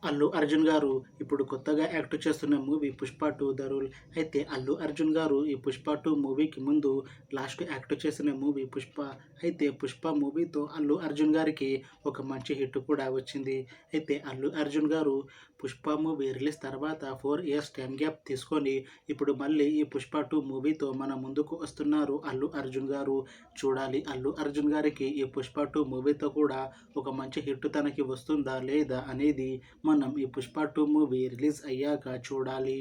అల్లు అర్జున్ గారు ఇప్పుడు కొత్తగా యాక్ట్ చేస్తున్న మూవీ 'పుష్ప 2 ద రూల్'. అయితే అల్లు అర్జున్ గారు ఈ 'పుష్ప 2' మూవీకి ముందు లాస్ట్ యాక్ట్ చేసిన మూవీ 'పుష్ప'. అయితే 'పుష్ప' మూవీతో అల్లు అర్జున్ గారికి ఒక మంచి హిట్ కూడా వచ్చింది. అయితే అల్లు అర్జున్ గారు 'పుష్ప' మూవీ రిలీజ్ తర్వాత 4 ఇయర్స్ టైం గ్యాప్ తీసుకొని ఇప్పుడు మళ్ళీ ఈ 'పుష్ప 2' మూవీతో మన ముందుకు వస్తున్నారు అల్లు అర్జున్ గారు. చూడాలి అల్లు అర్జున్ గారికి ఈ 'పుష్ప 2' మూవీతో కూడా ఒక మంచి హిట్ తనకి వస్తుందా లేదా అనేది మనం ఈ 'పుష్ప 2' మూవీ రిలీజ్ అయ్యాక చూడాలి.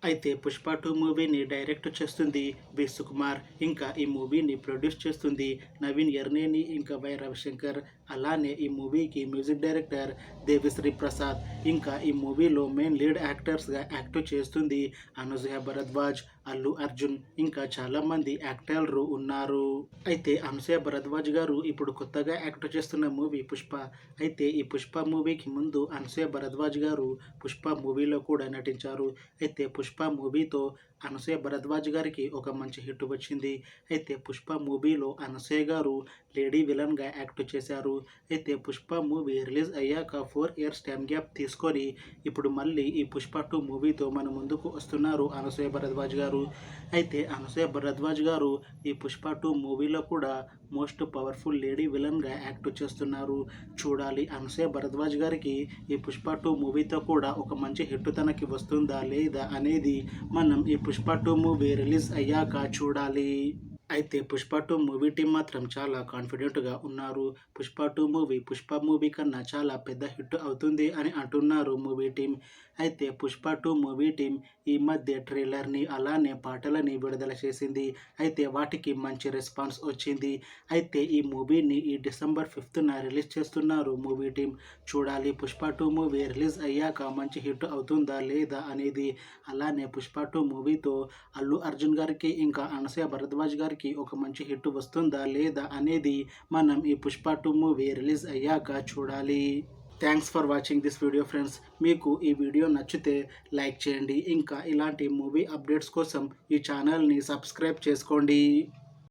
అయితే 'పుష్ప 2' మూవీని డైరెక్ట్ చేస్తుంది బి. సుకుమార్. ఇంకా ఈ మూవీని ప్రొడ్యూస్ చేస్తుంది నవీన్ ఎర్నేని ఇంకా వై. రవిశంకర్. అలానే ఈ మూవీకి మ్యూజిక్ డైరెక్టర్ దేవిశ్రీ ప్రసాద్. ఇంకా ఈ మూవీలో మెయిన్ లీడ్ యాక్టర్స్గా యాక్ట్ చేస్తుంది అనసూయ భరద్వాజ్, అల్లు అర్జున్ ఇంకా చాలామంది యాక్టర్లు ఉన్నారు. అయితే అనసూయ భరద్వాజ్ గారు ఇప్పుడు కొత్తగా యాక్ట్ చేస్తున్న మూవీ 'పుష్ప'. అయితే ఈ 'పుష్ప' మూవీకి ముందు అనసూయ భరద్వాజ్ గారు 'పుష్ప' మూవీలో కూడా నటించారు. అయితే 'పుష్ప' మూవీతో అనసూయ భరద్వాజ్ గారికి ఒక మంచి హిట్ వచ్చింది. అయితే 'పుష్ప' మూవీలో అనసూయ గారు లేడీ విలన్గా యాక్ట్ చేశారు. అయితే 'పుష్ప' మూవీ రిలీజ్ అయ్యాక 4 ఇయర్స్ టైం గ్యాప్ తీసుకొని ఇప్పుడు మళ్ళీ ఈ 'పుష్ప 2' మూవీతో మన ముందుకు వస్తున్నారు అనసూయ భరద్వాజ్ గారు. అయితే అనసూయ భరద్వాజ్ గారు ఈ 'పుష్ప 2' మూవీలో కూడా మోస్ట్ పవర్ఫుల్ లేడీ విలన్గా యాక్ట్ చేస్తున్నారు. చూడాలి అనసూయ భరద్వాజ్ గారికి ఈ 'పుష్ప 2' మూవీతో కూడా ఒక మంచి హిట్ తనకి వస్తుందా లేదా అనేది మనం ఈ 'పుష్ప 2' మూవీ రిలీజ్ అయ్యాక చూడాలి. అయితే 'పుష్ప 2' మూవీ టీం మాత్రం చాలా కాన్ఫిడెంట్గా ఉన్నారు. 'పుష్ప 2' మూవీ 'పుష్ప' మూవీ కన్నా చాలా పెద్ద హిట్ అవుతుంది అని అంటున్నారు మూవీ టీం. అయితే 'పుష్ప 2' మూవీ టీం ఈ మధ్య ట్రైలర్ని అలానే పాటలని విడుదల చేసింది. అయితే వాటికి మంచి రెస్పాన్స్ వచ్చింది. అయితే ఈ మూవీని ఈ డిసెంబర్ 5న రిలీజ్ చేస్తున్నారు మూవీ టీం. చూడాలి 'పుష్ప 2' మూవీ రిలీజ్ అయ్యాక మంచి హిట్ అవుతుందా లేదా అనేది. అలానే 'పుష్ప 2' మూవీతో అల్లు అర్జున్ గారికి ఇంకా అనసూయ భరద్వాజ్ గారికి ఒక మంచి హిట్ వస్తుందా లేదా అనేది మనం ఈ 'పుష్ప 2' మూవీ రిలీజ్ అయ్యాక చూడాలి. Thanks for watching this video friends. మీకు ఈ వీడియో నచ్చితే లైక్ చేయండి. ఇంకా ఇలాంటి మూవీ అప్డేట్స్ కోసం ఈ ఛానల్ని సబ్స్క్రైబ్ చేసుకోండి.